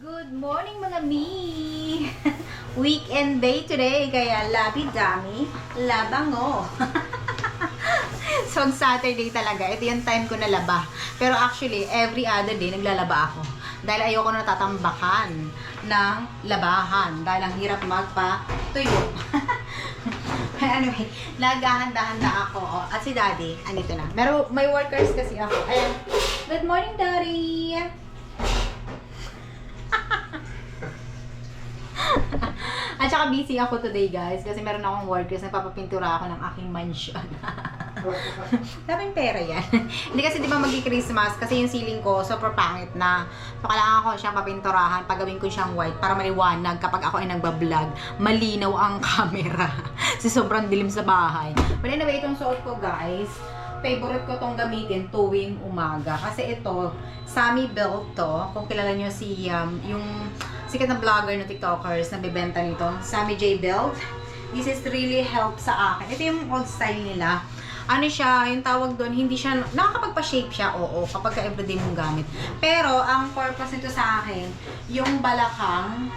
Good morning mga mi! Weekend day today, kaya labi-dami, labango. So, on Saturday talaga, ito yung time ko na laba. Pero actually, every other day, naglalaba ako. Dahil ayoko na natatambakan ng labahan. Dahil ang hirap magpa-tuyo. Anyway, naghahanda-handa ako. Oh, at si Daddy, andito na. Pero may workers kasi ako. Ayan. Good morning, Daddy! At saka busy ako today, guys, kasi meron akong workers, nagpapapintura ako ng aking mansion. Daming pera yan. Hindi kasi di ba magi-Christmas, kasi yung ceiling ko super pangit na. So kailangan ko siyang papinturahan, pagawin ko siyang white para maliwanag kapag ako ay nagbablog. Malinaw ang camera. Kasi sobrang dilim sa bahay. But anyway, itong suot ko, guys, favorite ko tong gamitin tuwing umaga. Kasi ito, Sammy Belt to. Kung kilala nyo si, yung sikat na vlogger na TikTokers na bibenta nito, Sammy J Belt. This is really help sa akin. Ito yung old style nila. Ano siya, yung tawag doon, hindi siya, nakakapagpa-shape siya, oo, kapag ka-everyday mong gamit. Pero, ang purpose nito sa akin, yung balakang,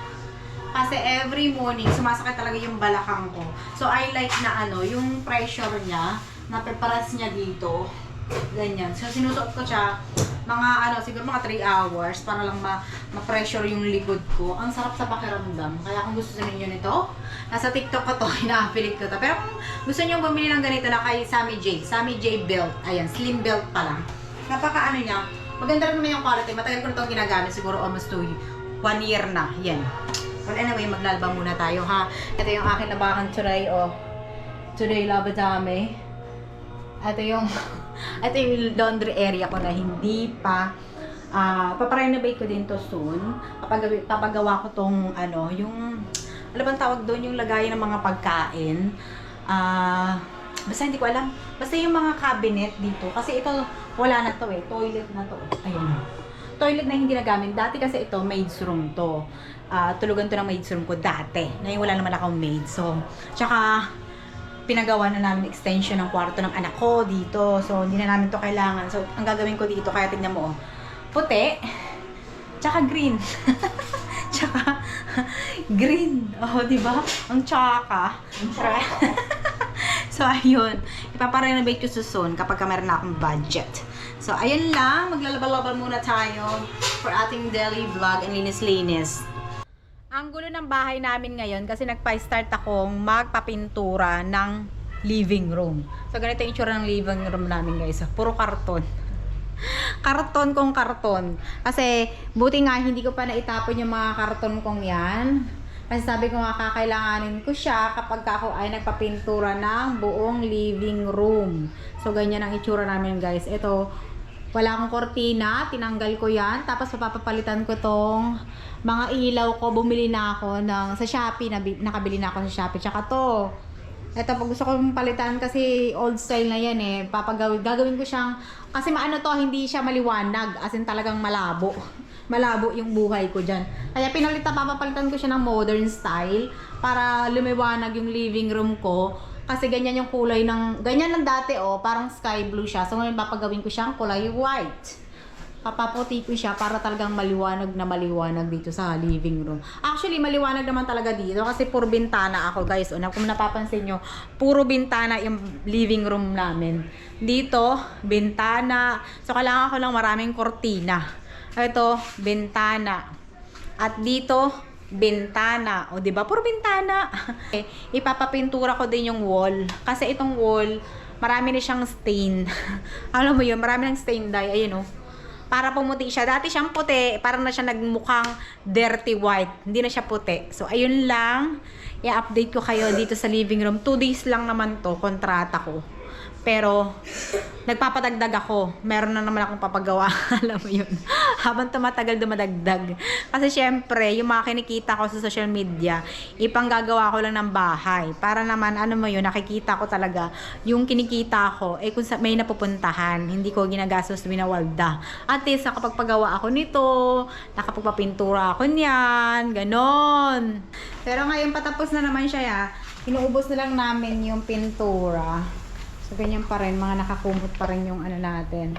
kasi every morning, sumasakit talaga yung balakang ko. So, I like na yung pressure niya, napreparas niya dito, ganyan. So, sinusuot ko siya, siguro mga 3 hours para lang ma-pressure yung likod ko. Ang sarap sa pakiramdam. Kaya kung gusto niyo nito, nasa TikTok ko to, ina-affiliate ko to. Pero kung gusto niyo bumili ng ganito na kay Sammy J Belt. Ayan, slim belt pa lang. Napaka niya, maganda rin naman yung quality. Matagal ko na itong ginagamit, siguro almost 1 year na. Yan. Well, anyway, maglalaba muna tayo, ha. Ito yung aking labahan today, Today, labadami. Ito yung laundry area ko na hindi pa paparenovate ko din to soon. Papagawa ko tong yung ano bang tawag doon, yung lagayan ng mga pagkain. Basta hindi ko alam. Basta yung mga cabinet dito. Kasi ito, wala na to toilet na to. Ayun. Toilet na hindi nagamit. Dati kasi ito, maid's room to. Tulugan to ng maid's room ko dati. Ngayon wala naman akong maid. So, tsaka pinagawa na namin extension ng kwarto ng anak ko dito. So, hindi na namin to kailangan. So, ang gagawin ko dito, kaya tignan mo, puti, tsaka green. Tsaka, green. Di ba? Ang tsaka. So, ayun. Ipaparenovate ko susun kapag meron na akong budget. So, ayun lang. Maglalaba-laba muna tayo for ating daily vlog and linis-linis. Ang gulo ng bahay namin ngayon kasi nagpa-start akong magpapintura ng living room. So, ganito yung itsura ng living room namin, guys. Puro karton. Karton kong karton. Kasi, buti nga hindi ko pa naitapon yung mga karton kong yan. Kasi sabi ko nga, kakailanganin ko siya kapag ako ay nagpapintura ng buong living room. So, ganyan ang itsura namin, guys. Ito, wala akong kortina, tinanggal ko yan. Tapos papapalitan ko tong mga ilaw ko. Bumili na ako sa Shopee, nakabili na ako sa Shopee. Tsaka to, ito pag gusto kong palitan kasi old style na yan gagawin ko siyang, kasi hindi siya maliwanag. As in talagang malabo. Malabo yung buhay ko dyan. Kaya papapalitan ko siya ng modern style para lumiwanag yung living room ko. Kasi ganyan yung kulay ganyan lang dati parang sky blue siya. So ngayon papagawin ko siyang kulay white. Papaputi ko siya para talagang maliwanag na maliwanag dito sa living room. Actually, maliwanag naman talaga dito kasi puro bintana ako, guys. Kung napapansin nyo, puro bintana yung living room namin. Dito, bintana. So kailangan ko lang maraming kortina. Ito, bintana. At dito, bintana. O, diba? Puro bintana. Ipapapintura ko din yung wall. Kasi itong wall, marami na siyang stain. Alam mo yun, marami ng stain dye. Ayun, para pumuti siya. Dati siyang puti, parang na siya nagmukhang dirty white. Hindi na siya puti. So, ayun lang. I-update ko kayo dito sa living room. 2 days lang naman to, kontrata ko. Pero, nagpapadagdag ako. Meron na naman akong papagawa. Alam mo yun. Habang tumatagal, dumadagdag. Kasi syempre, yung mga kinikita ko sa social media, ipanggagawa ko lang ng bahay. Para naman, nakikita ko talaga yung kinikita ko, kung may napupuntahan. Hindi ko ginagastos binawalda. At least, nakapagpagawa ako nito, nakapagpapintura ako niyan, ganon. Pero ngayon, patapos na naman siya, inuubos na lang namin yung pintura. So, ganyan pa rin. Mga nakakumot pa rin yung natin.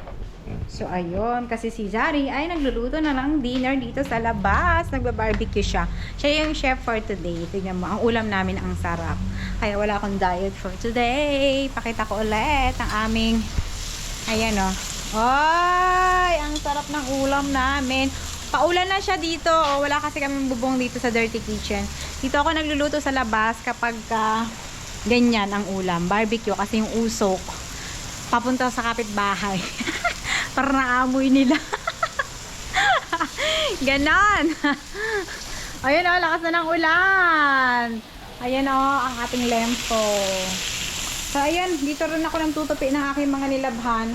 So, ayun. Kasi si Zari ay nagluluto na ng dinner dito sa labas. Nagba-barbecue siya. Siya yung chef for today. Tignan mo, ang ulam namin ang sarap. Kaya wala akong diet for today. Pakita ko ulit ang aming, ayan o. Ay, ang sarap ng ulam namin. Paulan na siya dito. O, wala kasi kami bubong dito sa Dirty Kitchen. Dito ako nagluluto sa labas kapag ganyan ang ulam. Barbecue kasi yung usok papunta sa kapitbahay. Para naamoy nila. Ganon. Ayun o, lakas na ng ulan. Ayan o, ang ating lempo. So, ayun, dito rin ako nang tutupi ng aking mga nilabhan.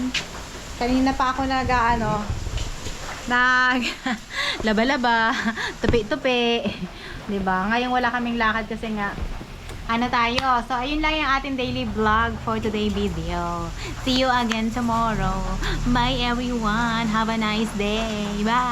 Kanina pa ako laba-laba, tupi-tupi. Diba? Ngayon wala kaming lakad kasi nga ano tayo. So, ayun lang yung ating daily vlog for today video. See you again tomorrow. Bye everyone. Have a nice day. Bye.